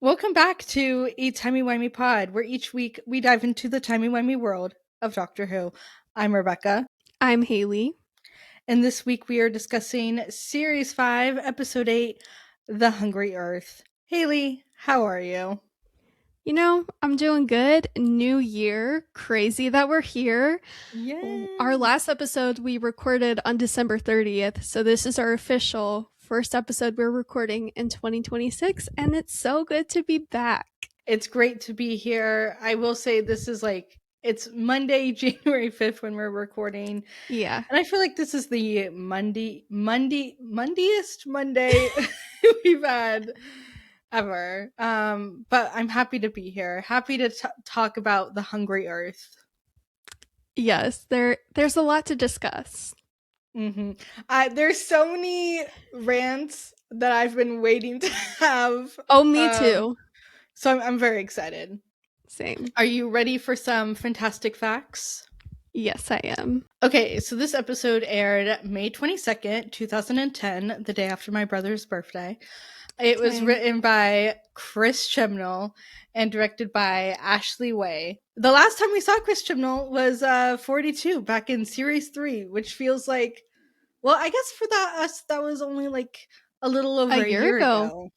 Welcome back to a Timey-Wimey Pod, where each week we dive into the timey-wimey world of Doctor Who. I'm Rebecca, I'm Haley. and this week we are discussing Series 5, Episode 8, The Hungry Earth. Haley, how are you? I'm doing good. New year. Crazy that we're here. Our Yay! last episode we recorded on December 30th, so this is our official first episode we're recording in 2026, and it's so good to be back. It's great to be here. I will say this is it's Monday, January 5th when we're recording. Yeah. And I feel like this is the Mondayest Monday we've had ever. But I'm happy to be here. Happy to talk about the Hungry Earth. Yes, there's a lot to discuss. Mm-hmm. There's so many rants that I've been waiting to have. Oh, me too. So I'm very excited. Same. Are you ready for some fantastic facts? Yes, I am. Okay, so this episode aired May 22nd, 2010, the day after my brother's birthday. It was written by Chris Chibnall and directed by Ashley Way. The last time we saw Chris Chibnall was 42, back in Series 3, which feels like, well, I guess for us, that was only like a little over a year ago.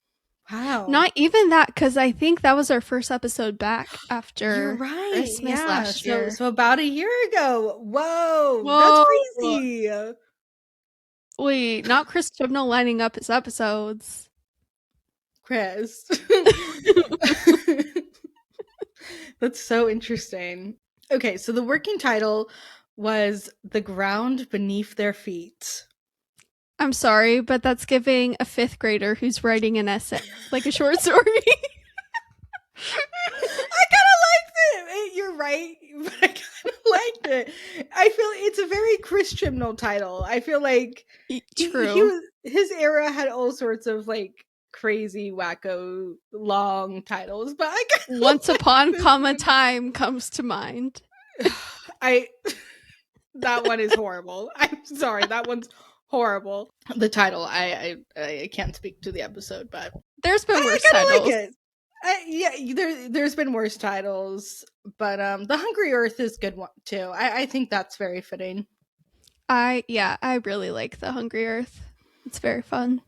Wow. Not even that, because I think that was our first episode back after You're right. Christmas last year. So about a year ago. Whoa. That's crazy. Wait, not Chris Chibnall lining up his episodes. Chris. That's so interesting. Okay, so the working title was The Ground Beneath Their Feet. I'm sorry, but that's giving a fifth grader who's writing an essay, like a short story. I kind of liked it. You're right, but I kind of liked it. I feel it's a very Chris Chibnall title. I feel like True. His era had all sorts of like crazy, wacko, long titles, but I Once Upon Comma Time comes to mind. That one is horrible. I'm sorry, that one's horrible. The title, I can't speak to the episode, but there's been worse titles. Like it. There's been worse titles, but The Hungry Earth is good one too. I think that's very fitting. I really like The Hungry Earth. It's very fun.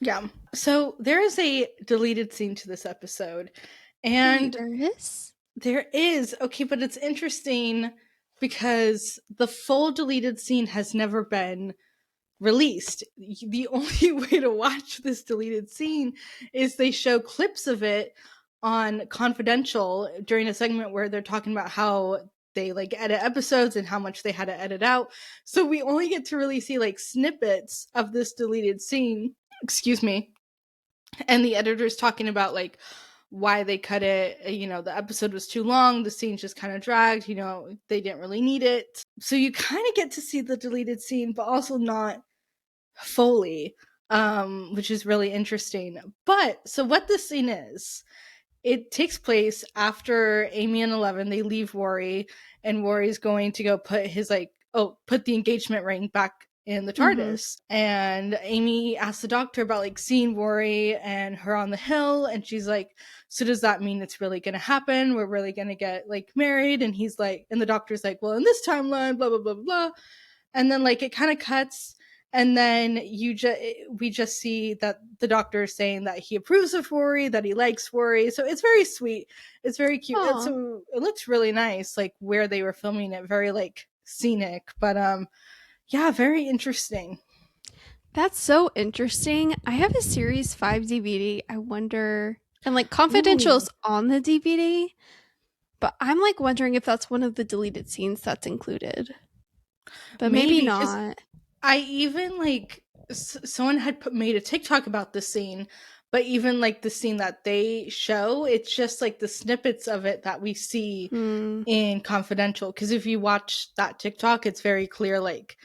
Yeah. So there is a deleted scene to this episode, and there is okay, but it's interesting because the full deleted scene has never been released. The only way to watch this deleted scene is they show clips of it on Confidential during a segment where they're talking about how they like edit episodes and how much they had to edit out. So we only get to really see like snippets of this deleted scene. Excuse me. And the editor's talking about like why they cut it. The episode was too long, the scene just kind of dragged, they didn't really need it. So you kind of get to see the deleted scene, but also not fully, which is really interesting. But so what this scene is, it takes place after Amy and 11, they leave Worry, and Worry's going to go put put the engagement ring back in the TARDIS. And Amy asks the doctor about like seeing Worry and her on the hill, and she's like, so does that mean it's really gonna happen? We're really gonna get like married? And he's like, and the doctor's like, well, in this timeline, blah blah blah blah. And then like it kind of cuts, and then we just see that the doctor is saying that he approves of Worry, that he likes Worry. So it's very sweet. It's very cute. So it looks really nice, like where they were filming it, very like scenic. But yeah, very interesting. That's so interesting. I have a Series 5 DVD. I wonder, and like Confidential's on the DVD, but I'm like wondering if that's one of the deleted scenes that's included. But maybe not. I even like someone had made a TikTok about this scene, but even like the scene that they show, it's just like the snippets of it that we see in Confidential. Because if you watch that TikTok, it's very clear like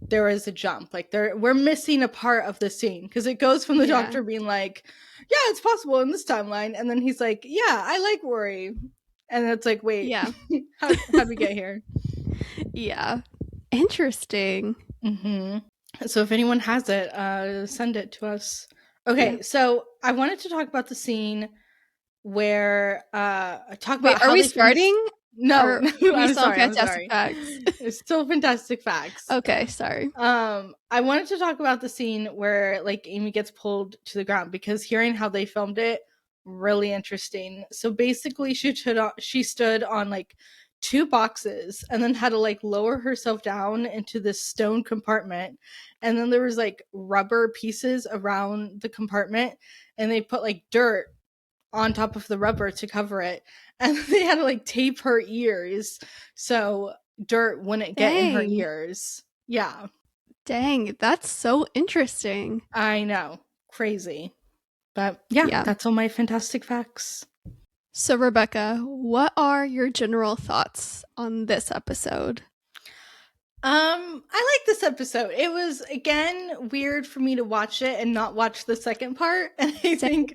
there is a jump. Like we're missing a part of the scene because it goes from the doctor being like, "Yeah, it's possible in this timeline," and then he's like, "Yeah, I like Worry," and it's like, "Wait, how'd we get here?" Yeah, interesting. So if anyone has it, send it to us. Okay, so I wanted to talk about the scene where talk Wait, about are how we they filmed this. starting? No, Or no, are we I'm still on sorry, I'm Fantastic sorry. Facts? It's still fantastic facts. Okay, sorry. I wanted to talk about the scene where like Amy gets pulled to the ground, because hearing how they filmed it, really interesting. So basically she stood on like two boxes and then had to like lower herself down into this stone compartment, and then there was like rubber pieces around the compartment, and they put like dirt on top of the rubber to cover it, and they had to like tape her ears so dirt wouldn't get in her Dang. ears. Yeah. Dang, that's so interesting. I know. Crazy. But yeah, Yeah. that's all my fantastic facts. So, Rebecca, what are your general thoughts on this episode? I like this episode. It was again weird for me to watch it and not watch the second part. And I think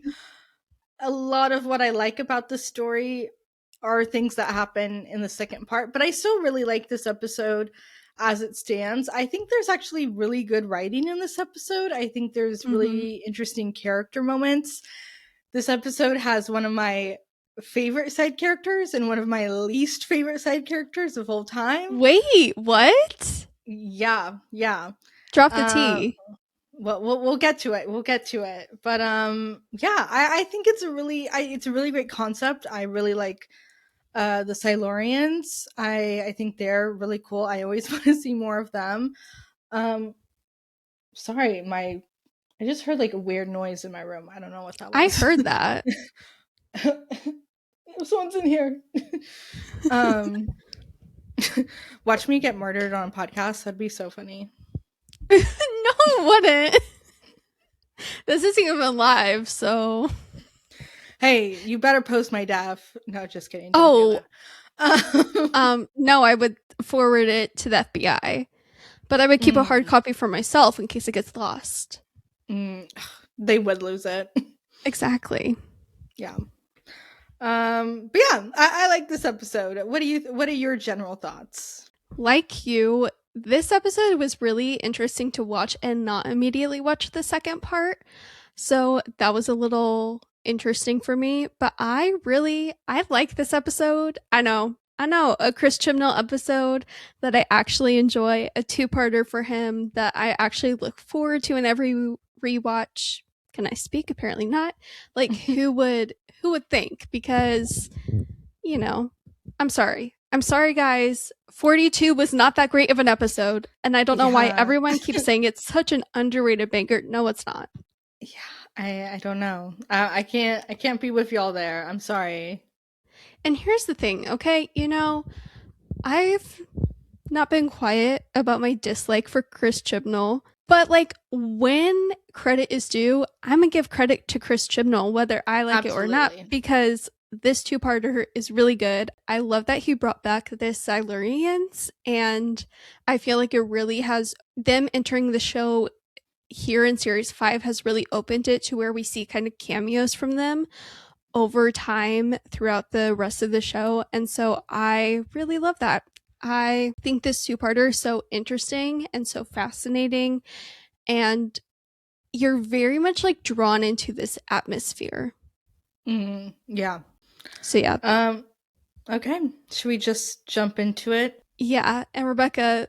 a lot of what I like about the story are things that happen in the second part, but I still really like this episode as it stands. I think there's actually really good writing in this episode. I think there's Mm-hmm. really interesting character moments. This episode has one of my favorite side characters and one of my least favorite side characters of all time. Wait, what? Yeah, yeah. Drop the Uh, tea. well, we'll get to it. We'll get to it. But yeah, I think it's a really great concept. I really like the Silurians. I think they're really cool. I always want to see more of them. Um, sorry, I just heard like a weird noise in my room. I don't know what that I was. heard that. Someone's in here. um, watch me get murdered on a podcast. That'd be so funny. No, it wouldn't. This isn't even live, so. Hey, you better post my death. No, just kidding. Don't Oh, no, I would forward it to the FBI, but I would keep a hard copy for myself in case it gets lost. They would lose it. Exactly. Yeah. But yeah, I like this episode. What are your general thoughts? Like you, this episode was really interesting to watch and not immediately watch the second part. So that was a little interesting for me, but I like this episode. I know, a Chris Chibnall episode that I actually enjoy, a two-parter for him that I actually look forward to in every rewatch. Can I speak? Apparently not. Like who would think? Because, you know, I'm sorry, guys. 42 was not that great of an episode, and I don't know why Yeah. everyone keeps saying it's such an underrated banger. No, it's not. Yeah, I don't know. I can't be with y'all there. I'm sorry. And here's the thing, okay? I've not been quiet about my dislike for Chris Chibnall, but like when credit is due, I'm gonna give credit to Chris Chibnall, whether I like it or not, because this two-parter is really good. I love that he brought back the Silurians, and I feel like it really has them entering the show here in series 5 has really opened it to where we see kind of cameos from them over time throughout the rest of the show. And so I really love that. I think this two-parter is so interesting and so fascinating, and you're very much like drawn into this atmosphere. Yeah. So yeah. Okay. Should we just jump into it? Yeah. And Rebecca,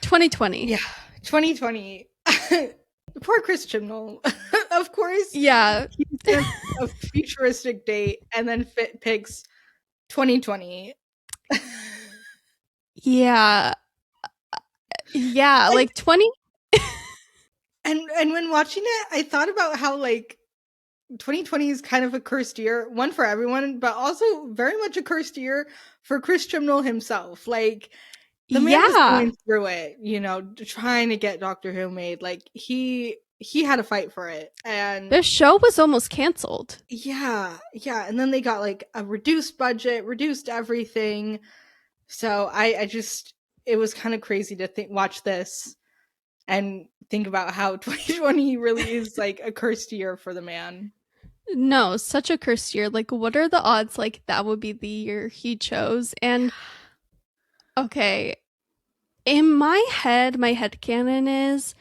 2020. Yeah. 2020. Poor Chris Chibnall. Of course. Yeah. He took a futuristic date and then picks 2020. Yeah. Yeah, like 20. And when watching it, I thought about how like 2020 is kind of a cursed year, one for everyone, but also very much a cursed year for Chris Chibnall himself. Like the man was going through it, trying to get Doctor Who made. Like he had a fight for it, and the show was almost canceled. Yeah, and then they got like a reduced budget, reduced everything. So I just it was kind of crazy to watch this and think about how 2020 really is like a cursed year for the man. No, such a cursed year. Like, what are the odds like that would be the year he chose? And okay, in my headcanon is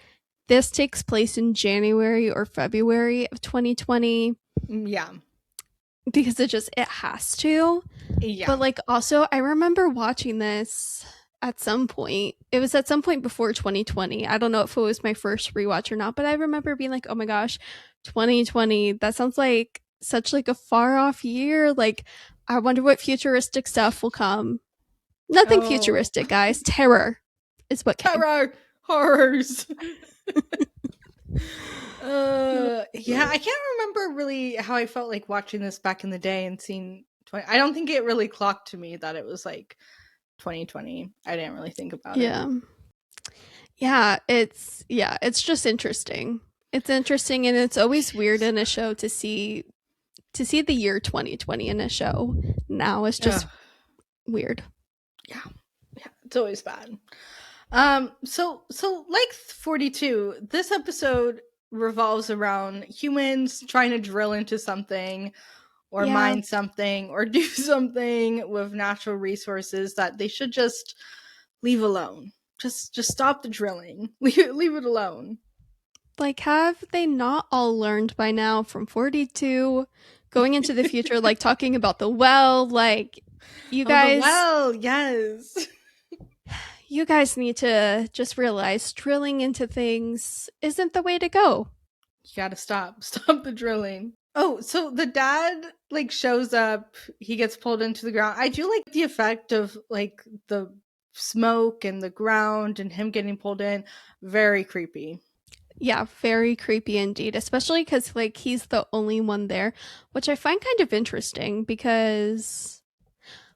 this takes place in January or February of 2020. Yeah. Because it has to. Yeah. But like also I remember watching this at some point. It was at some point before 2020. I don't know if it was my first rewatch or not, but I remember being like, "Oh my gosh, 2020. That sounds like such like a far off year. Like I wonder what futuristic stuff will come." Nothing futuristic, guys. Terror is what came. Terror, horrors. Yeah, I can't remember really how I felt like watching this back in the day and seeing 20. I don't think it really clocked to me that it was like 2020. I didn't really think about it. Yeah, it's just interesting. It's interesting, and it's always weird in a show to see the year 2020 in a show now is just weird. Yeah, it's always bad. So like 42, this episode revolves around humans trying to drill into something or mine something or do something with natural resources that they should just leave alone. Just stop the drilling. Leave it alone. Like, have they not all learned by now from 42 going into the future, like talking about the well? Like, you guys. The well, yes. You guys need to just realize drilling into things isn't the way to go. You gotta stop the drilling. Oh, so the dad like shows up, he gets pulled into the ground. I do like the effect of like the smoke and the ground and him getting pulled in. Very creepy. Yeah, very creepy indeed, especially because like he's the only one there, which I find kind of interesting because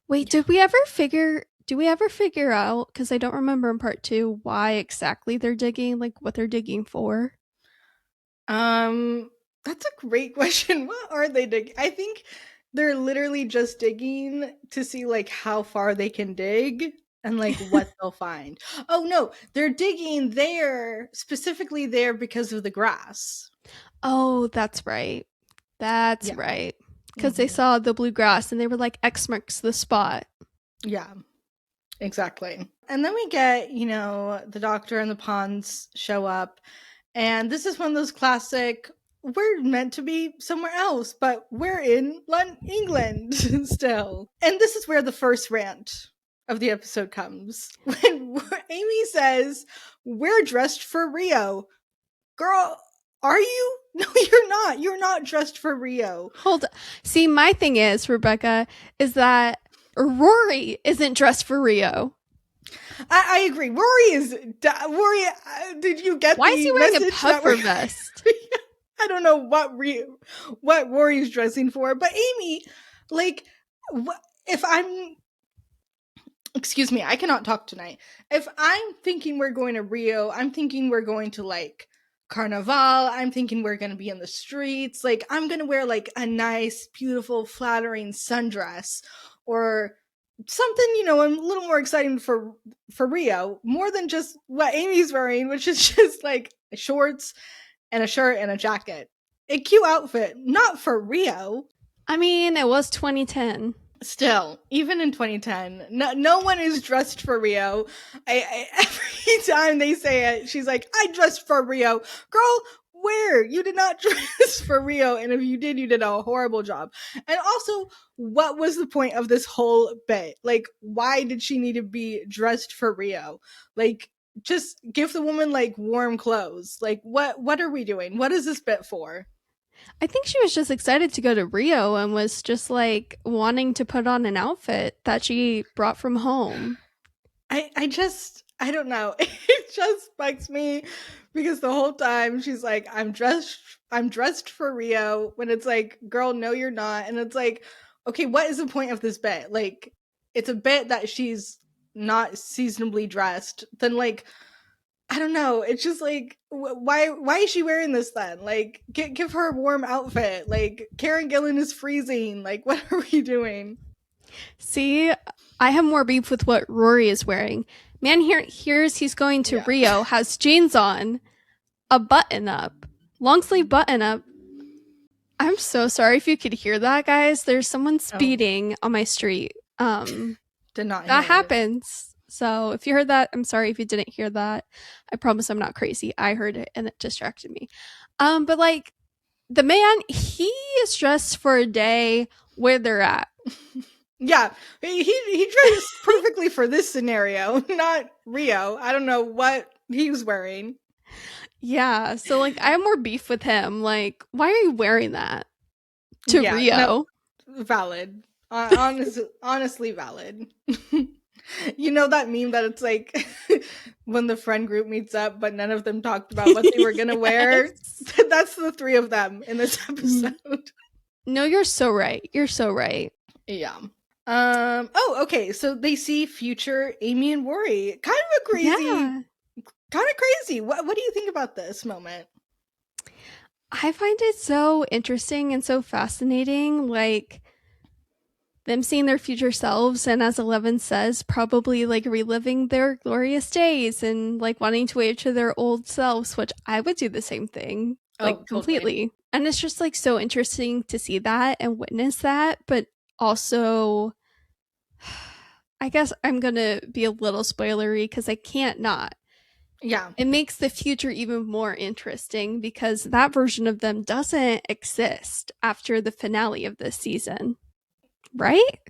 wait, do we ever figure out, because I don't remember in part 2 why exactly they're digging, like what they're digging for? That's a great question. What are they digging? I think they're literally just digging to see like how far they can dig and like what they'll find. Oh no, they're digging there, specifically there because of the grass. Oh, that's right. That's right. Because they saw the blue grass and they were like, X marks the spot. Yeah, exactly. And then we get, the doctor and the pawns show up. And this is one of those classic, we're meant to be somewhere else, but we're in England still. And this is where the first rant of the episode comes. When Amy says, we're dressed for Rio. Girl, are you? No, you're not. You're not dressed for Rio. Hold on. See, my thing is, Rebecca, is that Rory isn't dressed for Rio. I agree. Rory, did you get why is he wearing a puffer vest? I don't know what Rory's dressing for, but Amy, like, if I'm, excuse me, I cannot talk tonight. If I'm thinking we're going to Rio, I'm thinking we're going to like Carnival. I'm thinking we're going to be in the streets. Like, I'm going to wear like a nice, beautiful, flattering sundress or something, a little more exciting for Rio, more than just what Amy's wearing, which is just like shorts and a shirt and a jacket. A cute outfit, not for Rio. I mean, it was 2010. Still, even in 2010, no one is dressed for Rio. Every time they say it, she's like, I dressed for Rio. Girl, where? You did not dress for Rio, and if you did a horrible job. And also, what was the point of this whole bit? Like, why did she need to be dressed for Rio? Like, just give the woman like warm clothes. Like, what are we doing? What is this bit for? I think she was just excited to go to Rio and was just like wanting to put on an outfit that she brought from home. I don't know. It just bugs me because the whole time she's like, I'm dressed for Rio, when it's like, girl, no, you're not. And it's like, okay, what is the point of this bit? Like, it's a bit that she's not seasonably dressed. Then like, I don't know. It's just like, why is she wearing this then? Like, give her a warm outfit. Like, Karen Gillan is freezing. Like, what are we doing? See, I have more beef with what Rory is wearing. Man here's he's going to Rio, has jeans on, a button up, long sleeve button up. I'm so sorry if you could hear that, guys. There's someone speeding on my street. Did not hear that happens. So if you heard that, I'm sorry if you didn't hear that. I promise I'm not crazy. I heard it and it distracted me. But like the man, he is dressed for a day where they're at. Yeah, he dressed perfectly for this scenario, not Rio. I don't know what he was wearing. Yeah, so like I have more beef with him. Like, why are you wearing that to Yeah, no, Rio? valid. Honestly, valid. You know that meme that it's like when the friend group meets up, but none of them talked about what they were gonna wear. Yes. That's the three of them in this episode. No, you're so right. You're so right. Yeah. Oh, okay. So they see future Amy and Rory. Kind of a crazy. Yeah. Kind of crazy. What do you think about this moment? I find it so interesting and so fascinating. Like them seeing their future selves, and as Eleven says, probably like reliving their glorious days and like wanting to wave to their old selves, which I would do the same thing, like Oh, totally. completely. And it's just like so interesting to see that and witness that, but also I guess I'm gonna be a little spoilery because I can't not. Yeah. It makes the future even more interesting because that version of them doesn't exist after the finale of this season, right?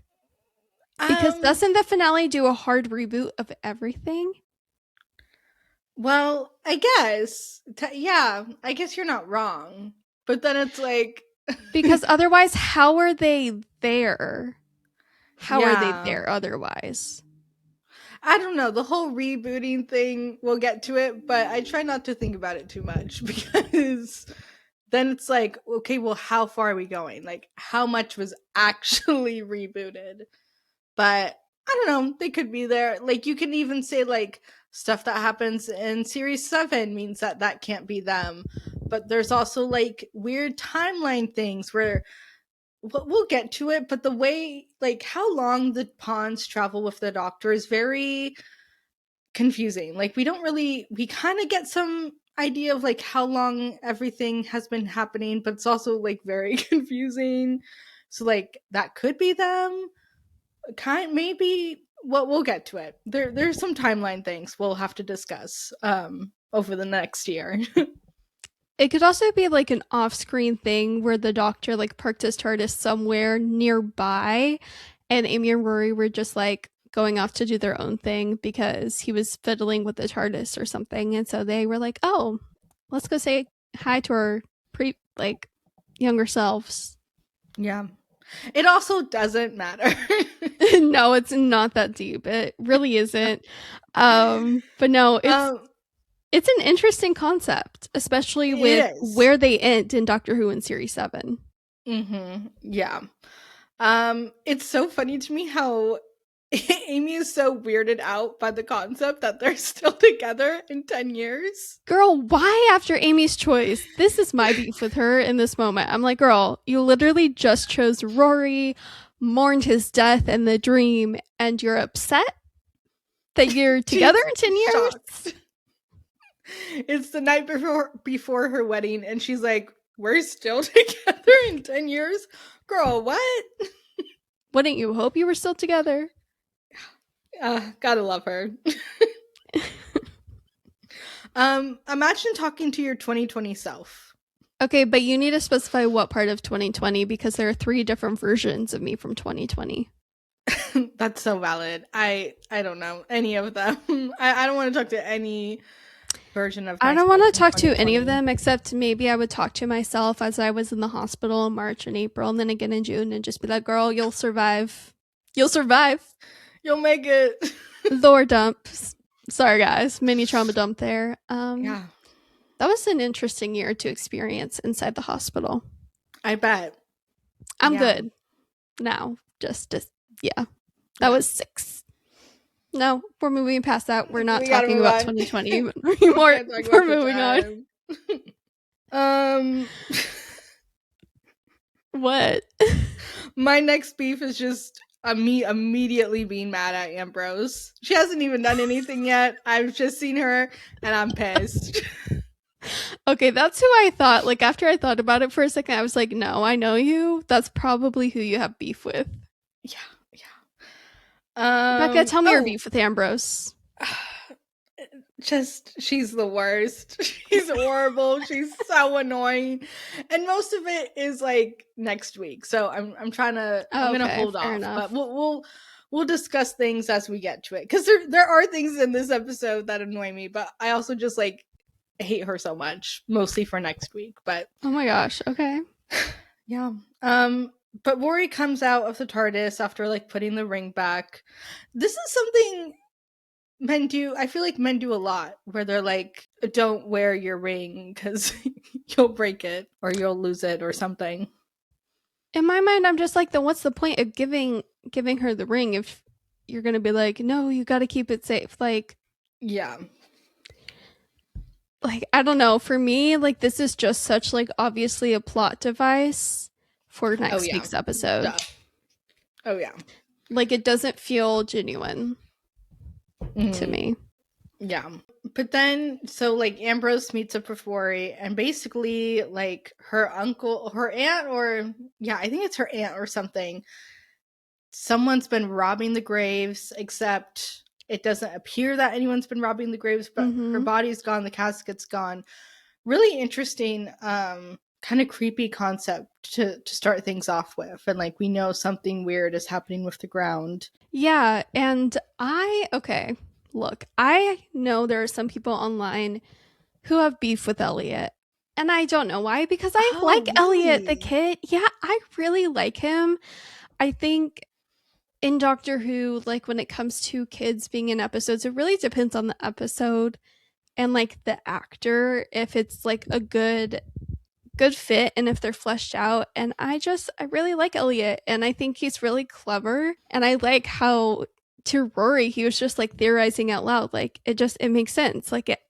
Because Um. doesn't the finale do a hard reboot of everything? Well, I guess. Yeah. I guess you're not wrong. But then it's like. Because otherwise, how are they there? How are they Yeah. there otherwise? I don't know. The whole rebooting thing, we'll get to it, but I try not to think about it too much because then it's like, okay, well, how far are we going? Like, how much was actually rebooted? But I don't know. They could be there. Like, you can even say, like, stuff that happens in series 7 means that that can't be them. But there's also, like, weird timeline things where we'll get to it, but the way, like, how long the pawns travel with the doctor is very confusing. Like, we kind of get some idea of like how long everything has been happening, but it's also like very confusing. So like that could be them. Kind maybe we'll get to it. There's some timeline things we'll have to discuss over the next year. It could also be like an off-screen thing where the doctor like parked his TARDIS somewhere nearby, and Amy and Rory were just like going off to do their own thing because he was fiddling with the TARDIS or something, and so they were like, "Oh, let's go say hi to our like younger selves." Yeah. It also doesn't matter. No, it's not that deep. It really isn't. But no, it's an interesting concept, especially with where they end in Doctor Who in Series 7. Yeah. It's so funny to me how Amy is so weirded out by the concept that they're still together in 10 years. Girl, why after Amy's choice? This is my beef with her in this moment. I'm like, girl, you literally just chose Rory, mourned his death and the dream, and you're upset that you're together in 10 years? Shocked. It's the night before her wedding, and she's like, we're still together in 10 years? Girl, what? Wouldn't you hope you were still together? Gotta love her. Imagine talking to your 2020 self. Okay, but you need to specify what part of 2020 because there are 3 different versions of me from 2020. That's so valid. I don't know any of them. I don't want to talk to any version of myself. I don't want to talk to any of them except maybe I would talk to myself as I was in the hospital in March and April and then again in June and just be like, girl, you'll survive. You'll survive. You'll make it. Lore dumps. Sorry guys, mini trauma dump there. Yeah. That was an interesting year to experience inside the hospital. I bet. I'm good now. Just yeah. That was 6. No, we're moving past that. We're not talking about 2020 anymore. We're moving on. What? My next beef is just me immediately being mad at Ambrose. She hasn't even done anything yet. I've just seen her and I'm pissed. Okay, that's who I thought. Like, after I thought about it for a second, I was like, no, I know you. That's probably who you have beef with. Yeah. Becca, tell me your Oh, beef with Ambrose. just she's the worst. She's horrible. She's so annoying, and most of it is like next week. So I'm Oh, gonna okay, hold fair off, but enough. we'll discuss things as we get to it, because there are things in this episode that annoy me, but I also just like hate her so much, mostly for next week. But Oh my gosh, okay. yeah. But Rory comes out of the TARDIS after like putting the ring back. This is something men do. I feel like men do a lot where they're like, don't wear your ring because you'll break it or you'll lose it or something. In my mind, I'm just like, then what's the point of giving her the ring if you're gonna be like, no, you gotta keep it safe? Yeah. Like I don't know. For me, like this is just such like obviously a plot device for Oh next yeah. week's episode. Duh. Oh yeah. Like it doesn't feel genuine to Mm, me. yeah. But then, so like Ambrose meets up with Rory, and basically, like her uncle, her aunt, or yeah, I think it's her aunt or something, someone's been robbing the graves, except it doesn't appear that anyone's been robbing the graves, but her Mm-hmm. body's gone, the casket's gone. Really interesting, kind of creepy concept to start things off with. And like we know something weird is happening with the ground. Yeah, and okay, look, I know there are some people online who have beef with Elliot. And I don't know why, because I Oh, like Elliot the really? kid. Yeah, I really like him. I think in Doctor Who, like when it comes to kids being in episodes, it really depends on the episode and like the actor, if it's like a good fit and if they're fleshed out. And I really like Elliot and I think he's really clever. And I like how to Rory he was just like theorizing out loud. Like it makes sense. Like it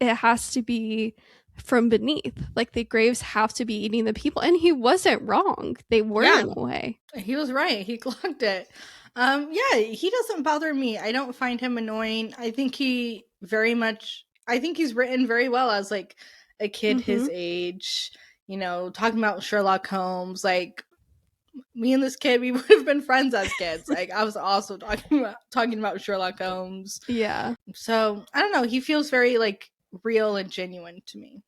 has to be from beneath. Like the graves have to be eating the people. And he wasn't wrong. They were Yeah, in a way. he was right. He clocked it. Yeah, he doesn't bother me. I don't find him annoying. I think I think he's written very well as like a kid Mm-hmm. his age, talking about Sherlock Holmes. Like me and this kid, we would have been friends as kids. Like I was also talking about Sherlock Holmes. Yeah. So I don't know. He feels very like real and genuine to me.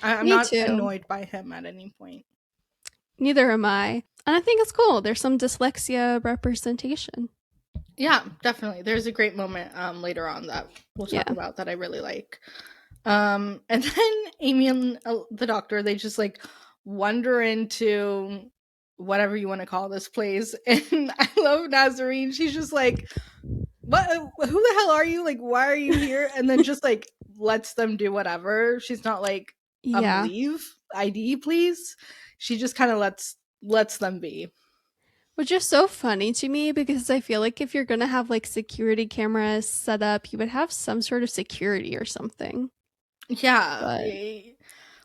I'm Me not too. annoyed by him at any point. Neither am I. And I think it's cool. There's some dyslexia representation. Yeah, definitely. There's a great moment later on that we'll talk Yeah. about that I really like. And then Amy and the doctor, they just like wander into whatever you want to call this place. And I love Nazarene. She's just like, what, who the hell are you? Like, why are you here? And then just like lets them do whatever. She's not like, Yeah. leave, ID please. She just kind of lets them be. Which is so funny to me because I feel like if you're gonna have like security cameras set up, you would have some sort of security or something. Yeah, But I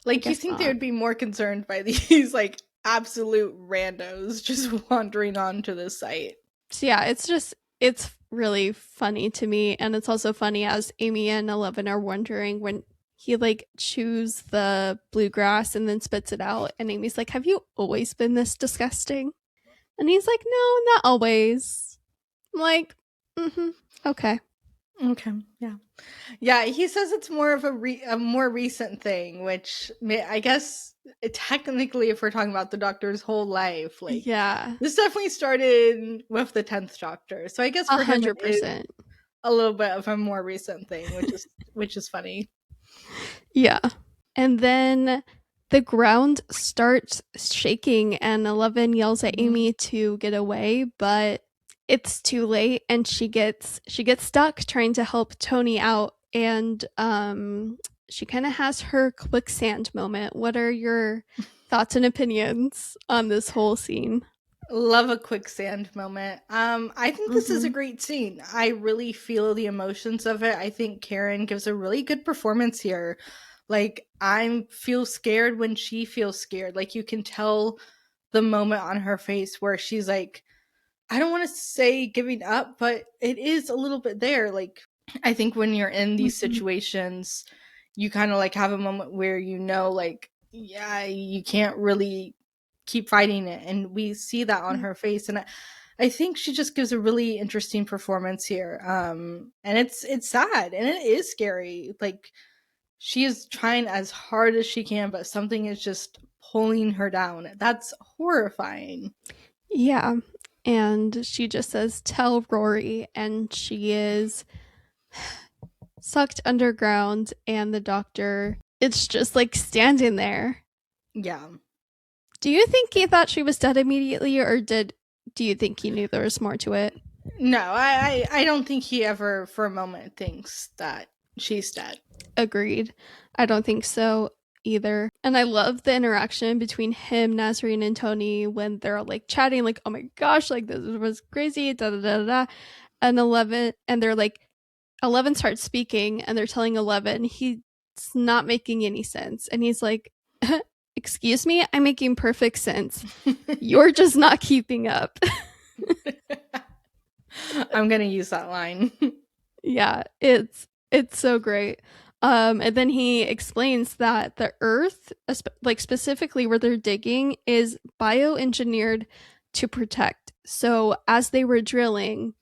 like you guess think they not. would be more concerned by these like absolute randos just wandering onto this site. So yeah, it's really funny to me. And it's also funny as Amy and Eleven are wondering when he like chews the bluegrass and then spits it out and Amy's like, have you always been this disgusting? And he's like, no, not always. I'm like, mm-hmm, okay. Okay, yeah, yeah. He says it's more of a more recent thing, which I guess technically, if we're talking about the Doctor's whole life, like Yeah, this definitely started with the 10th Doctor. So I guess a for him it hundred is percent. a little bit of a more recent thing, which is funny. Yeah. And then the ground starts shaking and Eleven yells at Mhm. Amy to get away, but it's too late and she gets stuck trying to help Tony out and she kind of has her quicksand moment. What are your thoughts and opinions on this whole scene? Love a quicksand moment. I think this is a Mhm. great scene. I really feel the emotions of it. I think Karen gives a really good performance here. Like I feel scared when she feels scared. Like you can tell the moment on her face where she's like, I don't want to say giving up, but it is a little bit there. Like I think when you're in these Mhm. situations, you kind of like have a moment where like, yeah, you can't really keep fighting it, and we see that on her face. And I think she just gives a really interesting performance here. And it's sad and it is scary. Like, she is trying as hard as she can, but something is just pulling her down. That's horrifying. Yeah. And she just says, "Tell Rory," and she is sucked underground, and the doctor, it's just like standing there. Yeah. Do you think he thought she was dead immediately, or do you think he knew there was more to it? No, I don't think he ever for a moment thinks that she's dead. Agreed. I don't think so either. And I love the interaction between him, Nazarene, and Tony when they're like chatting, like, "Oh my gosh, like this was crazy, da da da da." And 11, and they're like, 11 starts speaking, and they're telling 11 he's not making any sense. And he's like, "Excuse me, I'm making perfect sense. You're just not keeping up." I'm gonna use that line. Yeah, it's so great. And then he explains that the Earth, like specifically where they're digging, is bioengineered to protect. So as they were drilling,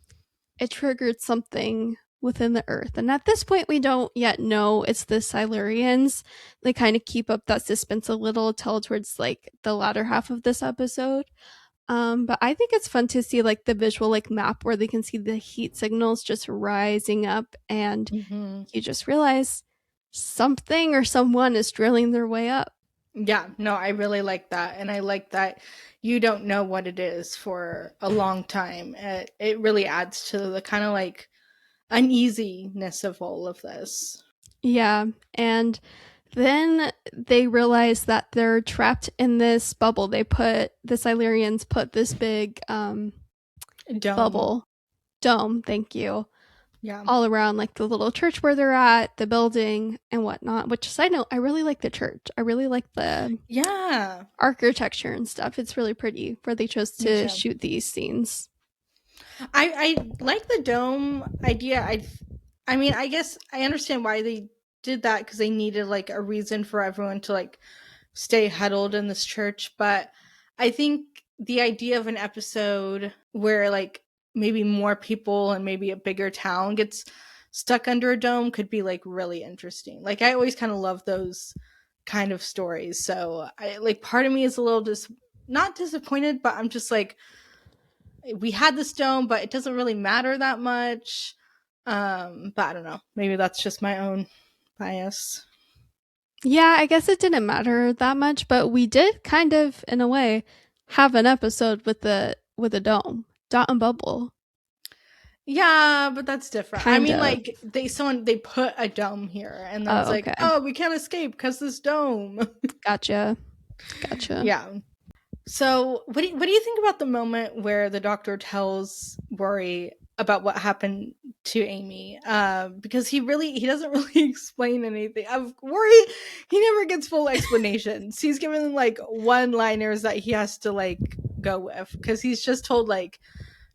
it triggered something within the Earth. And at this point, we don't yet know it's the Silurians. They kind of keep up that suspense a little till towards like the latter half of this episode. But I think it's fun to see like the visual like map where they can see the heat signals just rising up, and Mm-hmm. you just realize something or someone is drilling their way up. Yeah, no, I really like that. And I like that you don't know what it is for a long time. It really adds to the kind of like uneasiness of all of this. Yeah, and then they realize that they're trapped in this bubble. The Silurians put this big Dome. bubble dome, thank you, Yeah. all around like the little church where they're at, the building and whatnot. Which, side note, I really like the church. I really like the Yeah. architecture and stuff. It's really pretty where they chose Me to too. shoot these scenes. I like the dome idea. I mean, I guess I understand why they did that because they needed like a reason for everyone to like stay huddled in this church. But I think the idea of an episode where like maybe more people and maybe a bigger town gets stuck under a dome could be like really interesting. Like, I always kind of love those kind of stories. So I like, part of me is a little not disappointed, but I'm just like, we had this dome, but it doesn't really matter that much. But I don't know. Maybe that's just my own bias. Yeah, I guess it didn't matter that much, but we did kind of, in a way, have an episode with the dome, dot and bubble. Yeah, but that's different. I Kind mean, of. like they put a dome here, and then it's Oh, like, okay. oh, we can't escape because this dome. Gotcha. Yeah. So, what do you think about the moment where the doctor tells Rory about what happened to Amy? Because he doesn't really explain anything. Rory, he never gets full explanations. He's given like one liners that he has to like go with because he's just told like,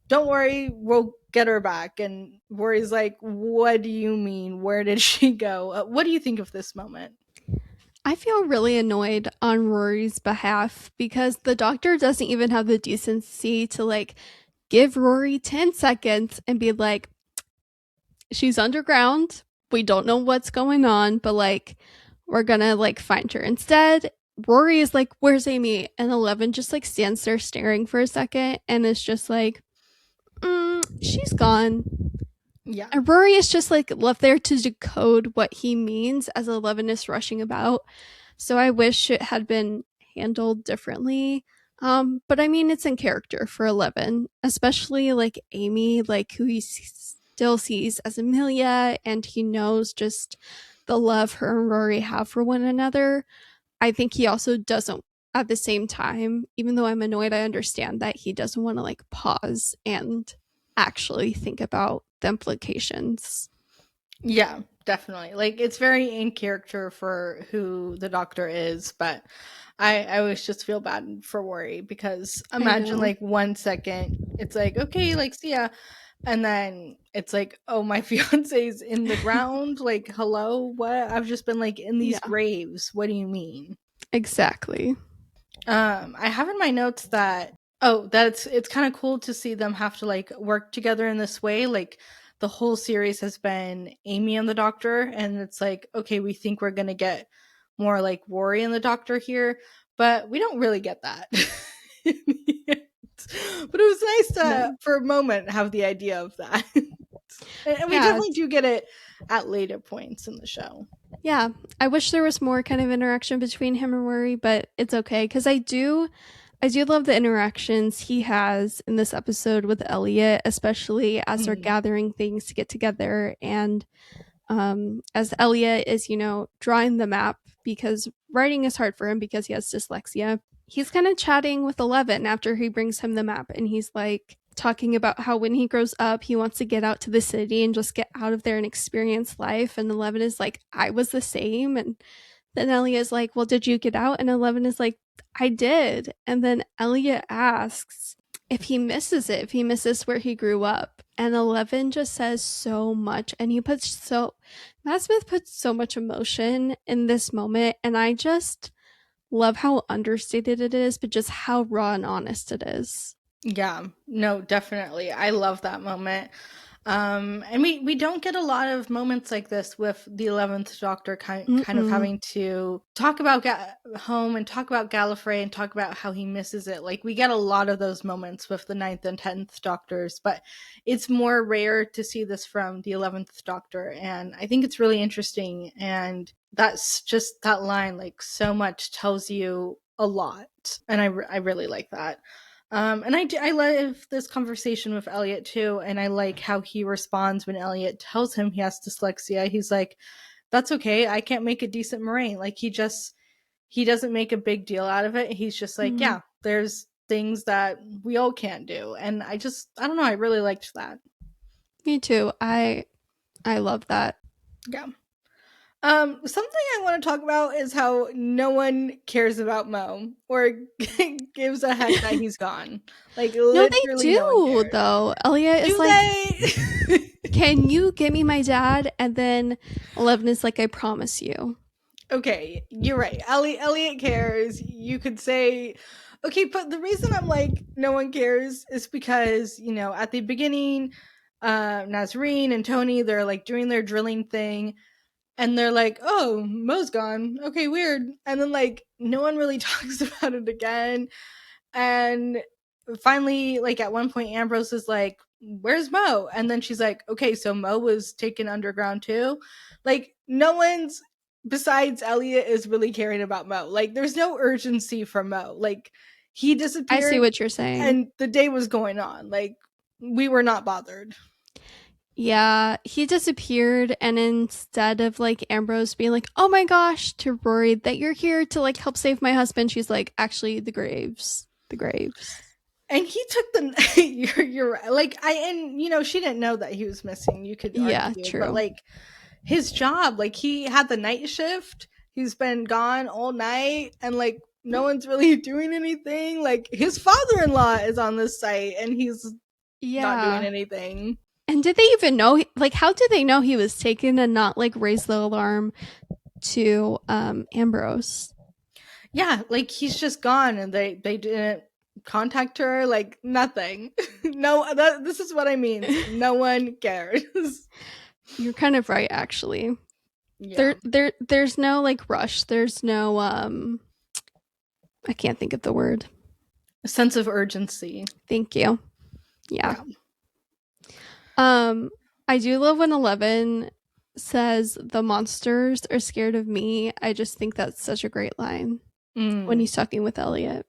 "Don't worry, we'll get her back." And Rory's like, "What do you mean? Where did she go?" What do you think of this moment? I feel really annoyed on Rory's behalf because the doctor doesn't even have the decency to like give Rory 10 seconds and be like, "She's underground. We don't know what's going on, but like, we're gonna like find her." Instead, Rory is like, "Where's Amy?" And 11 just like stands there staring for a second and is just like, "She's gone." Yeah. And Rory is just like left there to decode what he means as 11 is rushing about. So I wish it had been handled differently. But I mean, it's in character for 11, especially like Amy, like who he still sees as Amelia, and he knows just the love her and Rory have for one another. I think he also doesn't, at the same time, even though I'm annoyed, I understand that he doesn't want to like pause and actually think about the implications. Yeah, definitely. Like, it's very in character for who the doctor is, but I always just feel bad for Worry because I imagine know. like 1 second it's like, okay, like, see ya, and then it's like, oh, my fiance's in the ground, like, hello, what? I've just been like in these Yeah, graves. What do you mean? exactly. I have in my notes that Oh, it's kind of cool to see them have to like work together in this way. Like the whole series has been Amy and the Doctor, and it's like, okay, we think we're gonna get more like Rory and the Doctor here, but we don't really get that. But it was nice to, No. for a moment, have the idea of that. And we Yeah. definitely do get it at later points in the show. Yeah. I wish there was more kind of interaction between him and Rory, but it's okay because I do love the interactions he has in this episode with Elliot, especially as they're Mhm. gathering things to get together. And as Elliot is, drawing the map because writing is hard for him because he has dyslexia. He's kind of chatting with Eleven after he brings him the map, and he's like talking about how when he grows up, he wants to get out to the city and just get out of there and experience life. And Eleven is like, I was the same. And then Elliot is like, well, did you get out? And Eleven is like, I did. And then Elliot asks if he misses it, if he misses where he grew up. And Eleven just says so much. And Matt Smith puts so much emotion in this moment. And I just love how understated it is, but just how raw and honest it is. Yeah, no, definitely. I love that moment. And we don't get a lot of moments like this with the 11th Doctor kind of Mm-mm. having to talk about home and talk about Gallifrey and talk about how he misses it. Like we get a lot of those moments with the 9th and 10th Doctors, but it's more rare to see this from the 11th Doctor, and I think it's really interesting. And that's just that line, like so much tells you a lot, and I really like that. And I love this conversation with Elliot too, and I like how he responds when Elliot tells him he has dyslexia. He's like, "That's okay. I can't make a decent meringue." Like he doesn't make a big deal out of it. He's just like, Mm. "Yeah, there's things that we all can't do," and I don't know. I really liked that. Me too. I love that. Yeah. Something I want to talk about is how no one cares about Mo or gives a heck that he's gone. Like No, they literally, no one do cares. though. Elliot is Do like, they? can you get me my dad? And then 11 is like, I promise you. Okay, you're right. Elliot cares. You could say, okay, but the reason I'm like no one cares is because at the beginning, Nazreen and Tony, they're like doing their drilling thing, and they're like, "Oh, Mo's gone. Okay, weird." And then like no one really talks about it again. And finally, like at one point, Ambrose is like, "Where's Mo?" And then she's like, "Okay, so Mo was taken underground too." Like no one's besides Elliot is really caring about Mo. Like there's no urgency for Mo. Like he I see disappeared what you're saying. and the day was going on. Like we were not bothered. Yeah, he disappeared, and instead of like Ambrose being like, "Oh my gosh," to Rory that you're here to like help save my husband, she's like, "Actually, the graves." And he took the you're right. Like she didn't know that he was missing. You could Yeah, argue, but true. like his job, like he had the night shift. He's been gone all night, and like no one's really doing anything. Like his father-in-law is on this site, and he's not doing Yeah. anything. And did they even know? Like, how did they know he was taken and not like raise the alarm to Ambrose? Yeah, like he's just gone, and they didn't contact her. Like nothing. No, this is what I mean. No one cares. You're kind of right, actually. Yeah, There's no like rush. There's no I can't think of the word. a sense of urgency. Thank you. Yeah. Yeah. Um, I do love when 11 says the monsters are scared of me. I just think that's such a great line when Mm. he's talking with Elliot.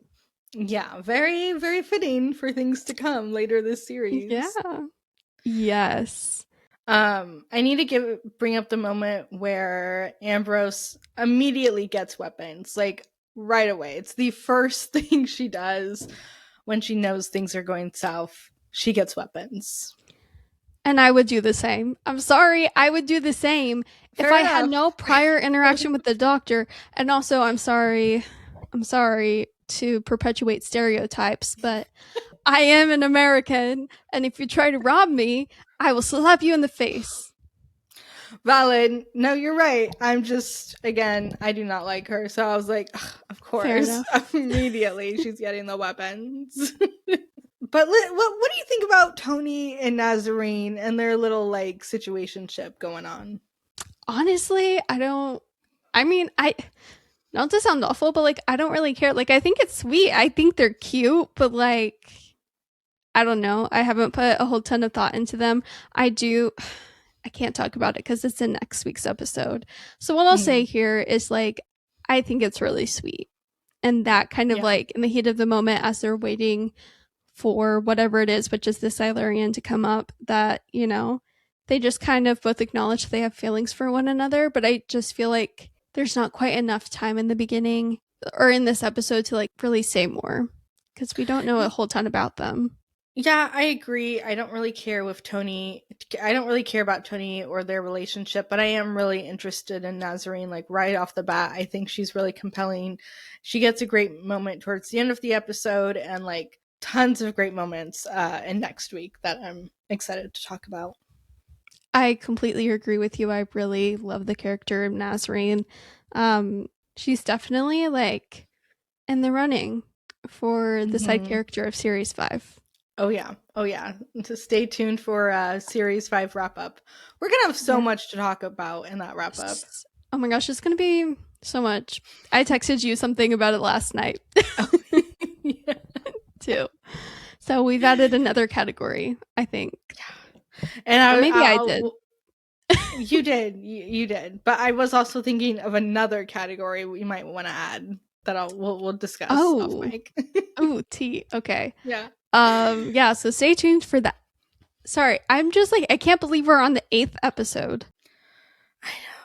Yeah, very, very fitting for things to come later this series. Yeah. Yes. I need to bring up the moment where Ambrose immediately gets weapons, like right away. It's the first thing she does when she knows things are going south. She gets weapons. And I would do the same. I'm sorry, I would do the same if Fair I had enough. no prior interaction with the doctor. And also, I'm sorry to perpetuate stereotypes, but I am an American, and if you try to rob me, I will slap you in the face. Valid. No, you're right. I'm just, again, I do not like her. So I was like, of Fair course. enough. Immediately, she's getting the weapons. But what do you think about Tony and Nazarene and their little like situationship going on? Honestly, I mean, I not to sound awful, but like I don't really care. Like I think it's sweet. I think they're cute, but like I don't know. I haven't put a whole ton of thought into them. I do I can't talk about it because it's in next week's episode. So what I'll say Mm, here is like I think it's really sweet. And that kind of yeah. like in the heat of the moment as they're waiting for whatever it is, which is the Silurian to come up, that, they just kind of both acknowledge they have feelings for one another. But I just feel like there's not quite enough time in the beginning or in this episode to like really say more because we don't know a whole ton about them. Yeah, I agree. I don't really care with Tony. I don't really care about Tony or their relationship, but I am really interested in Nazarene, like right off the bat. I think she's really compelling. She gets a great moment towards the end of the episode and like tons of great moments in next week that I'm excited to talk about. I completely agree with you. I really love the character of Nazarene. She's definitely like in the running for the side Hmm. character of series 5. Oh yeah. Oh yeah. So stay tuned for series 5 wrap up. We're going to have so Yeah. much to talk about in that wrap up. Oh my gosh, it's gonna be so much. I texted you something about it last night Oh, yeah. too. So we've added another category, I think. And Or maybe I did. I'll you did, you did. But I was also thinking of another category we might want to add that we'll discuss off Oh. mic. Oh, tea. Okay. Yeah. Yeah, so stay tuned for that. Sorry, I'm just like I can't believe we're on the 8th episode.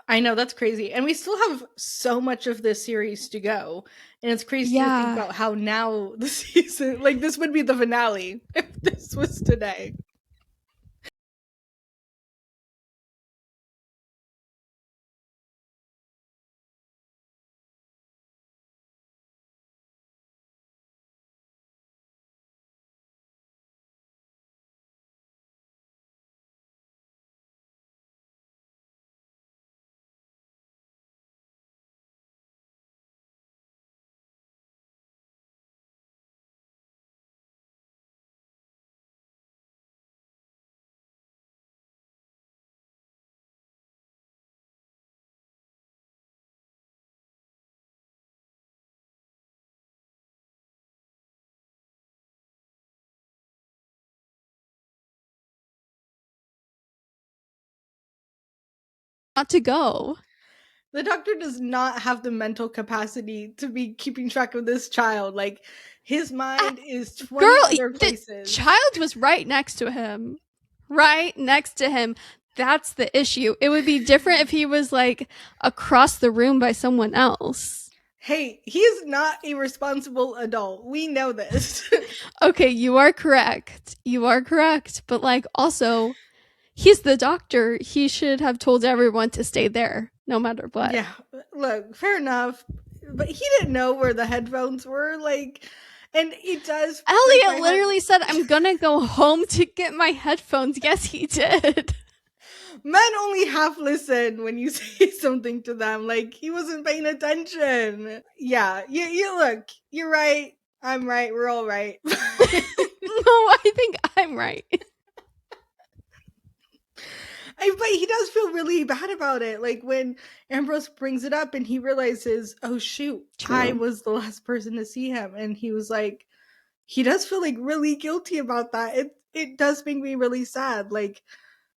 I know that's crazy. And we still have so much of this series to go. And it's crazy to think Yeah. about how now the season, like this would be the finale if this was today. Not to go. The doctor does not have the mental capacity to be keeping track of this child. Like his Ah, mind is girl, 20 other the places. child was right next to him. Right next to him. That's the issue. It would be different if he was like across the room by someone else. Hey, he's not a responsible adult. We know this. Okay, you are correct. You are correct. But like also, he's the doctor. He should have told everyone to stay there no matter what. Yeah, look, fair enough. But he didn't know where the headphones were. Like, and it does break my Elliot heart. literally said, I'm gonna go home to get my headphones. Yes, he did. Men only half listen when you say something to them. Like, he wasn't paying attention. Yeah, you look, you're right. I'm right. We're all right. No, I think I'm right. But he does feel really bad about it. Like when Ambrose brings it up and he realizes, oh shoot, I True. was the last person to see him, and he was like, he does feel like really guilty about that. It does make me really sad. Like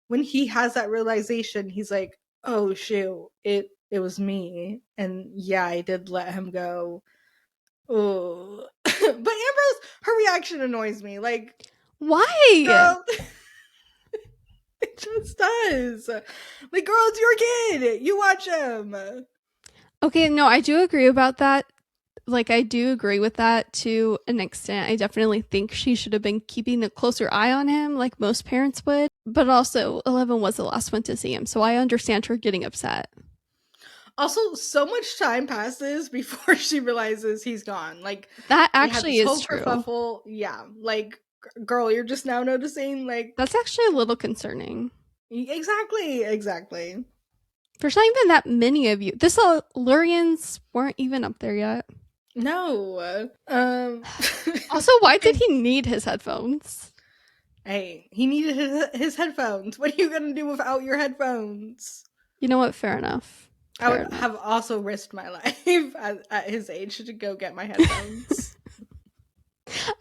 when he has that realization, he's like, oh shoot, it was me, and yeah, I did let him go. Oh, but Ambrose, her reaction annoys me. Like, Why? girl, it just does. Like, girl, it's your kid. You watch him. Okay, no, I do agree about that. Like, I do agree with that to an extent. I definitely think she should have been keeping a closer eye on him, like most parents would. But also, 11 was the last one to see him, so I understand her getting upset. Also, so much time passes before she realizes he's gone. Like, That they had actually this is whole true. kerfuffle. Yeah, like, girl, you're just now noticing. Like, That's actually a little concerning. exactly, exactly. There's not even that many of you. The Silurians weren't even up there yet. No. Also, why did he need his headphones? Hey, he needed his headphones. What are you going to do without your headphones? You know what? Fair enough. I would have also risked my life at his age to go get my headphones.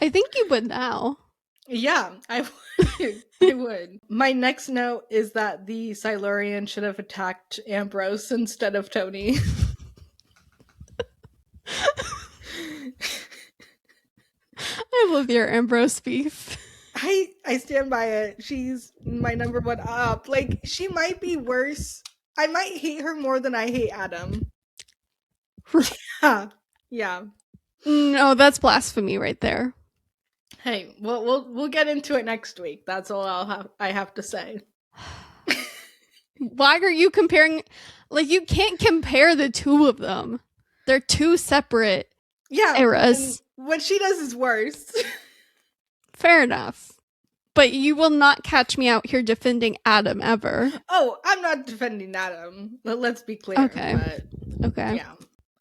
I think you would now. Yeah, I would. I would. My next note is that the Silurian should have attacked Ambrose instead of Tony. I love your Ambrose beef. I stand by it. She's my number one up. Like, she might be worse. I might hate her more than I hate Adam. Yeah. No, that's blasphemy right there. Hey, we'll get into it next week. That's all I have to say. Why are you comparing? Like, you can't compare the two of them. They're two separate eras. What she does is worse. Fair enough. But you will not catch me out here defending Adam ever. Oh, I'm not defending Adam. Let's be clear. Okay. Okay. Yeah.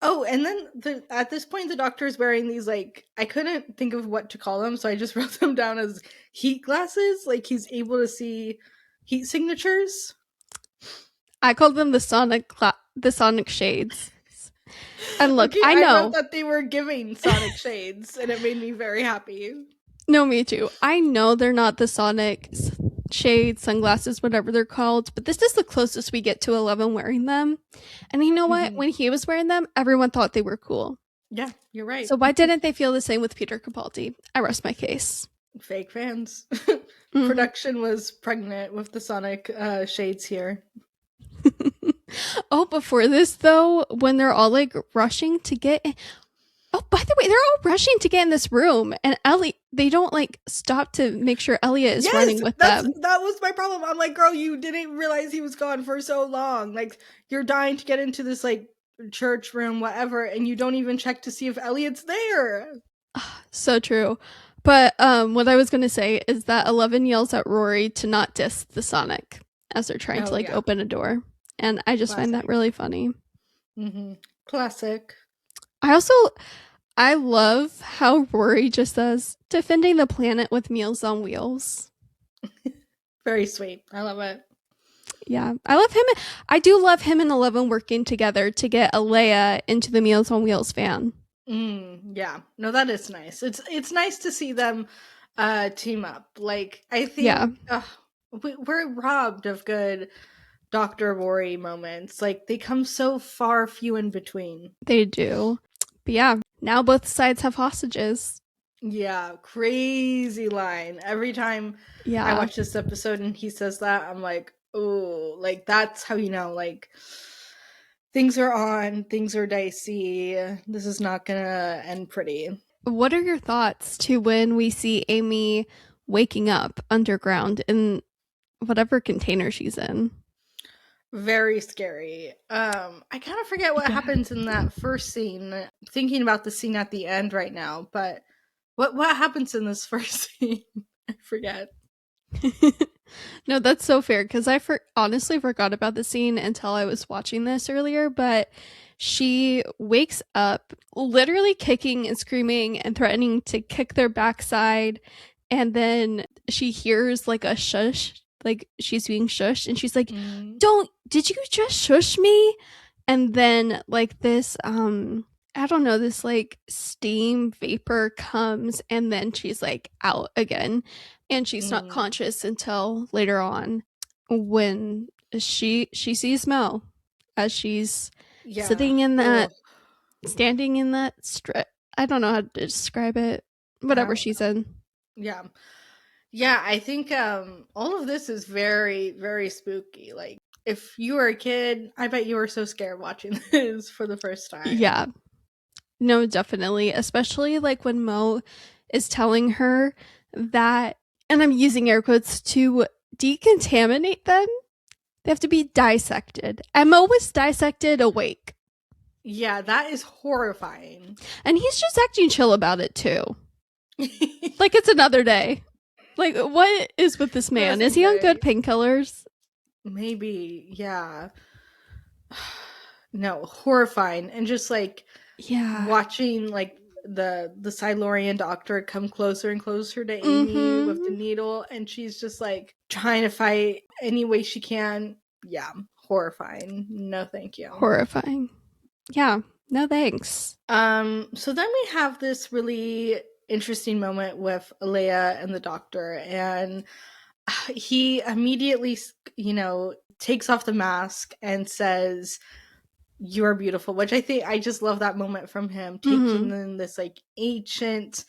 Oh, and then at this point, the doctor is wearing these, like, I couldn't think of what to call them, so I just wrote them down as heat glasses. Like, he's able to see heat signatures. I called them the sonic shades. And look, okay, I know I wrote that they were giving sonic shades, and it made me very happy. No, me too. I know they're not the sonic shades, sunglasses, whatever they're called, but this is the closest we get to 11 wearing them. And you know what? When he was wearing them, everyone thought they were cool. Yeah, you're right. So why didn't they feel the same with Peter Capaldi? I rest my case. Fake fans. Production was pregnant with the sonic shades here. Oh, before this, though, when they're all, like, rushing to get... Oh, by the way, they're all rushing to get in this room, and they don't, like, stop to make sure Elliot is running with them. That was my problem. I'm like, girl, you didn't realize he was gone for so long. Like, you're dying to get into this, like, church room, whatever, and you don't even check to see if Elliot's there. So true. But what I was going to say is that 11 yells at Rory to not diss the Sonic as they're trying to, open a door. And I just find that really funny. Classic. I love how Rory just says, defending the planet with Meals on Wheels. Very sweet. I love it. Yeah. I love him. I do love him and 11 working together to get Alea into the Meals on Wheels van. Yeah. No, that is nice. It's nice to see them team up. Like, I think we're robbed of good Dr. Rory moments. Like, they come so far few in between. They do. But yeah, now both sides have hostages. Yeah, crazy line. Every time I watch this episode and he says that, I'm like, oh, like, that's how you know, like, things are on, things are dicey. This is not gonna end pretty. What are your thoughts to when we see Amy waking up underground in whatever container she's in? Very scary. I kind of forget what happens in that first scene. Thinking about the scene at the end right now, but what happens in this first scene? I forget. No, that's so fair, because I honestly forgot about the scene until I was watching this earlier, but she wakes up literally kicking and screaming and threatening to kick their backside, and then she hears like a shush, like she's being shushed, and she's like, did you just shush me? And then like this I don't know, this like steam vapor comes, and then she's like out again, and she's not conscious until later on when she sees Mel as she's sitting in that standing in that strip. I don't know how to describe it, whatever she's in. Yeah, I think all of this is very, very spooky. Like, if you were a kid, I bet you were so scared watching this for the first time. Yeah. No, definitely. Especially like when Mo is telling her that, and I'm using air quotes, to decontaminate them, they have to be dissected. And Mo was dissected awake. Yeah, that is horrifying. And he's just acting chill about it too. Like it's another day. Like, what is with this man? Is he on good painkillers? Maybe, yeah. no, horrifying. And just like Yeah. watching like the Silurian doctor come closer and closer to Amy with the needle, and she's just like trying to fight any way she can. Yeah, horrifying. No, thank you. Horrifying. Yeah, no thanks. So then we have this really interesting moment with Alea and the doctor, and he immediately, takes off the mask and says, "You're beautiful," which I just love that moment from him, taking in this like ancient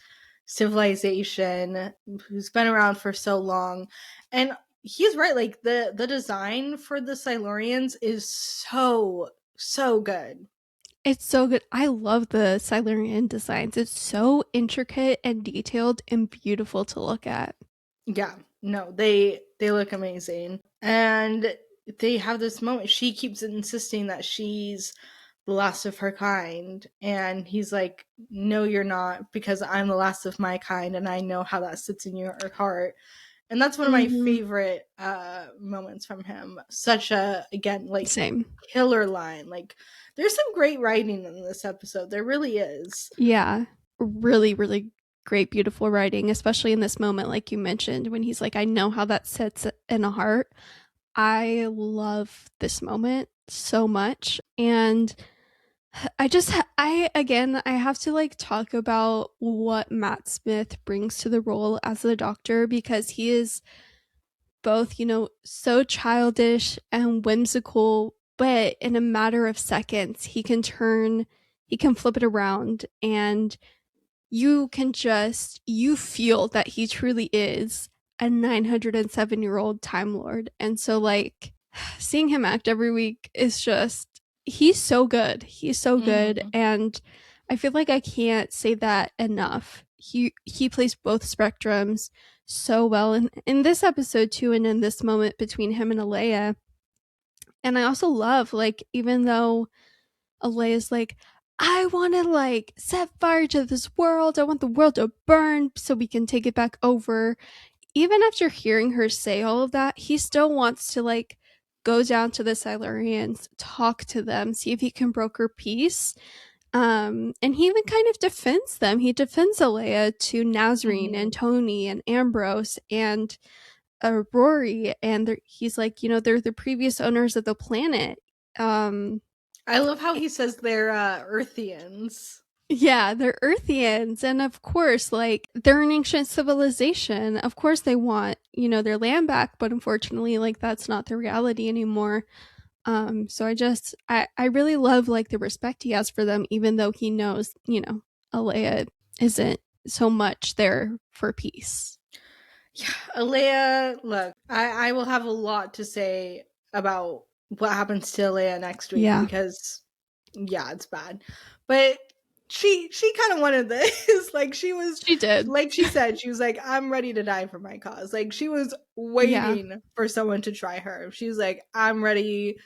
civilization who's been around for so long. And he's right, like the design for the Silurians is so good. It's so good. I love the Silurian designs. It's so intricate and detailed and beautiful to look at. Yeah, no, they look amazing. And they have this moment. She keeps insisting that she's the last of her kind, and he's like, "No, you're not, because I'm the last of my kind, and I know how that sits in your heart." And that's one of my favorite moments from him. Such a, again, like, same killer line. Like, there's some great writing in this episode. There really is. Yeah, really, really great, beautiful writing, especially in this moment, like you mentioned, when he's like, "I know how that sits in a heart." I love this moment so much. And I have to like talk about what Matt Smith brings to the role as the doctor, because he is both, so childish and whimsical, but in a matter of seconds, he can flip it around, and you feel that he truly is a 907-year-old Time Lord. And so, like, seeing him act every week is just, he's so good. He's so good. And I feel like I can't say that enough. He plays both spectrums so well in this episode too, and in this moment between him and Alea. And I also love, like, even though Alea's like, "I want to like set fire to this world. I want the world to burn so we can take it back over." Even after hearing her say all of that, he still wants to like go down to the Silurians, talk to them, see if he can broker peace. And he even kind of defends them. He defends Alea to Nazarene and Tony and Ambrose and Rory, and he's like, they're the previous owners of the planet. I love how he says they're Earthians. Yeah, they're Earthians, and of course, like, they're an ancient civilization. Of course they want, their land back, but unfortunately, like, that's not the reality anymore. So I really love, like, the respect he has for them, even though he knows, Alea isn't so much there for peace. Yeah, Alea, look, I will have a lot to say about what happens to Alea next week, because it's bad. But she kind of wanted this. Like, she did. Like she said, she was like, "I'm ready to die for my cause." Like, she was waiting for someone to try her. She was like, "I'm ready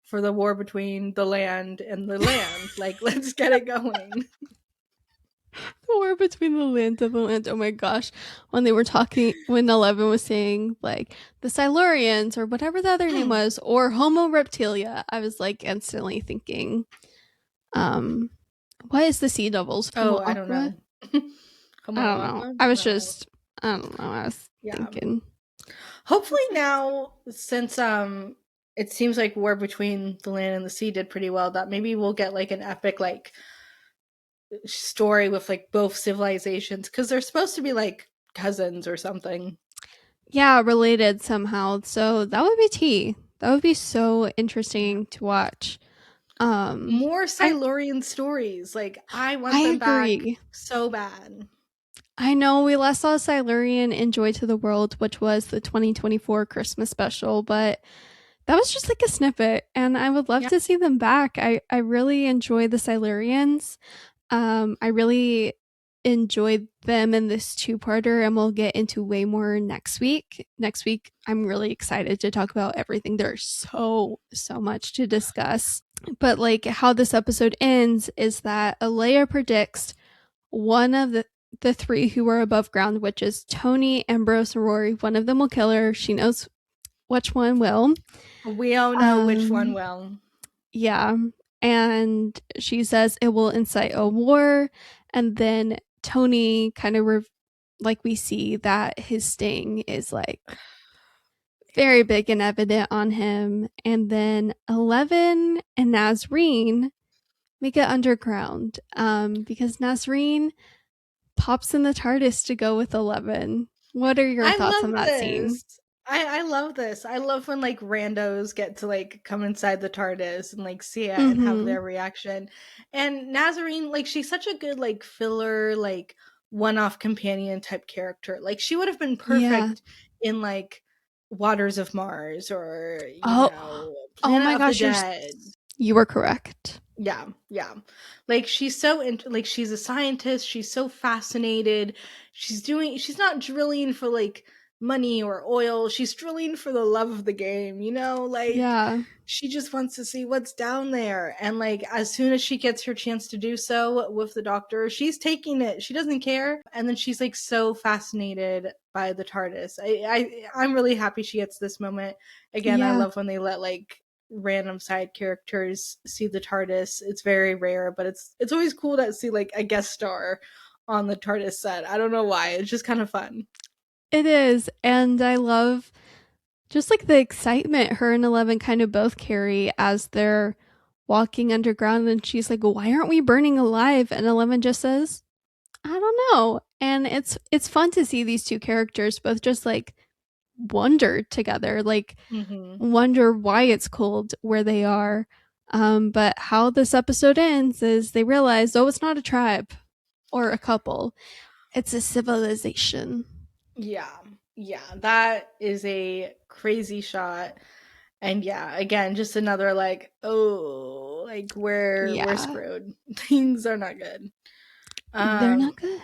for the war between the land and the land." Like, let's get it going. The war between the land and the land. Oh my gosh. When they were talking, when Eleven was saying like the Silurians or whatever the other name was, or Homo reptilia, I was like instantly thinking, what is the Sea Devils? Oh, I don't know. I don't know. I was thinking. Hopefully now, since it seems like War Between the Land and the Sea did pretty well, that maybe we'll get like an epic like story with like both civilizations, because they're supposed to be like cousins or something. Yeah, related somehow. So that would be tea. That would be so interesting to watch. More Silurian stories. Like, I want them back so bad. I know we last saw Silurian in Joy to the World, which was the 2024 Christmas special, but that was just like a snippet, and I would love to see them back. I really enjoy the Silurians. I really enjoyed them in this two-parter, and we'll get into way more next week. Next week, I'm really excited to talk about everything. There's so much to discuss. But like how this episode ends is that Alea predicts one of the three who are above ground, which is Tony, Ambrose, and Rory. One of them will kill her. She knows which one will. We all know which one will. Yeah. And she says it will incite a war. And then Tony kind of, like, we see that his sting is like very big and evident on him. And then 11 and Nazreen make it underground because Nazreen pops in the TARDIS to go with 11. What are your I thoughts on love that scene? this. I love this. I love when like randos get to like come inside the TARDIS and like see it and have Mm-hmm. their reaction. And Nazarene, like she's such a good like filler, like one-off companion type character. Like she would have been Yeah. perfect in like Waters of Mars or Oh Planet my of the gosh, Dead. you were correct. Yeah, yeah. Like she's so like she's a scientist, she's so fascinated. She's not drilling for like money or oil. She's drilling for the love of the game, like Yeah. she just wants to see what's down there. And like as soon as she gets her chance to do so with the doctor, she's taking it. She doesn't care. And then she's like so fascinated by the TARDIS. I'm really happy she gets this moment. Again, I Yeah. love when they let like random side characters see the TARDIS. It's very rare, but it's always cool to see like a guest star on the TARDIS set. I don't know why. It's just kind of fun. It is. And I love just like the excitement her and 11 kind of both carry as they're walking underground. And she's like, why aren't we burning alive? And 11 just says, I don't know. And it's fun to see these two characters both just like wonder together, like wonder why it's cold where they are. But how this episode ends is they realize, oh, it's not a tribe or a couple, it's a civilization. Yeah. Yeah. That is a crazy shot. And yeah, again, just another like, oh, like we're Yeah, screwed. Things are not good. they're Um not good.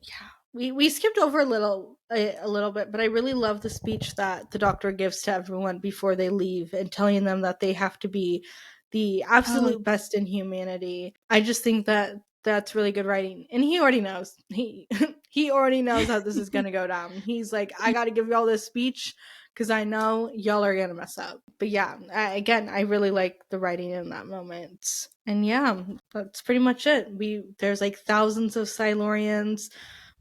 yeah. We skipped over a little bit, but I really love the speech that the doctor gives to everyone before they leave and telling them that they have to be the Oh, absolute best in humanity. I just think that that's really good writing. And he already knows. He he already knows how this is going to go down. He's like, I got to give y'all this speech because I know y'all are going to mess up. But yeah, again, I really like the writing in that moment. And yeah, that's pretty much it. There's like thousands of Silurians.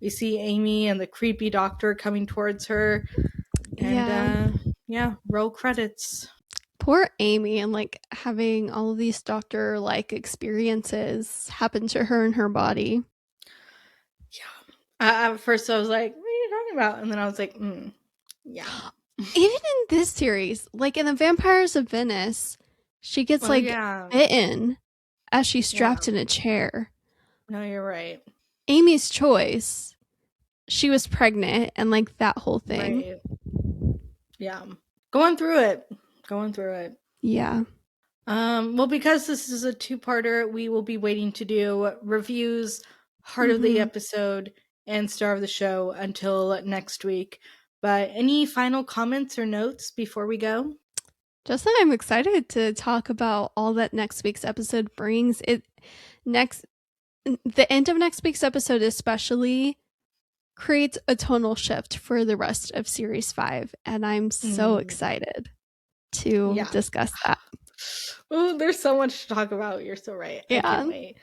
We see Amy and the creepy doctor coming towards her. And yeah. yeah, roll credits. Poor Amy, and like having all of these doctor like experiences happen to her in her body. Yeah. At first, I was like, "What are you talking about?" And then I was like, "Yeah." Even in this series, like in the Vampires of Venice, she gets Well, like yeah, bitten as she's yeah. strapped in a chair. No, you're right. Amy's choice. She was pregnant and like that whole thing. Right. Yeah. Going through it. Going through it. Yeah. Well, because this is a two-parter, we will be waiting to do reviews, heart of the Mm-hmm. episode, and star of the show until next week. But any final comments or notes before we go? Just that I'm excited to talk about all that next week's episode brings. The end of next week's episode especially creates a tonal shift for the rest of series 5, and I'm so excited to discuss that. Oh, there's so much to talk about. You're so right. Yeah. I can't wait.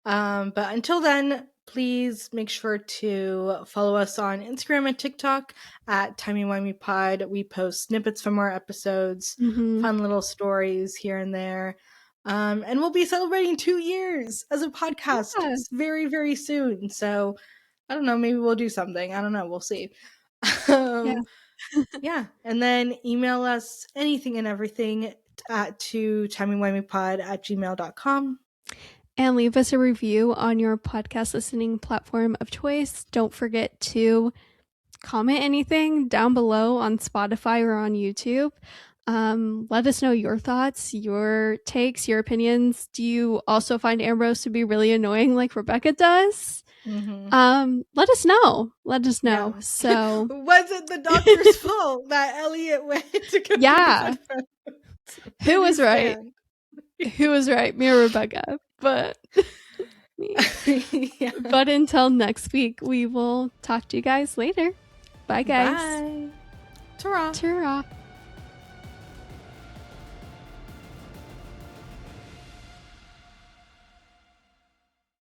But until then, please make sure to follow us on Instagram and TikTok at TimeyWimeyPod. We post snippets from our episodes, fun little stories here and there. And we'll be celebrating 2 years as a podcast very, very soon. So I don't know, maybe we'll do something. I don't know. We'll see. Yeah. And then email us anything and everything to timeyWimeyPod@gmail.com. And leave us a review on your podcast listening platform of choice. Don't forget to comment anything down below on Spotify or on YouTube. Let us know your thoughts, your takes, your opinions. Do you also find Ambrose to be really annoying like Rebecca does? Let us know. Yeah. So was it the doctor's fault that Elliot went to go get his Who was right? Who was right? Me or Rebecca? But But until next week, we will talk to you guys later. Bye, guys. Bye. Ta-ra. Ta-ra.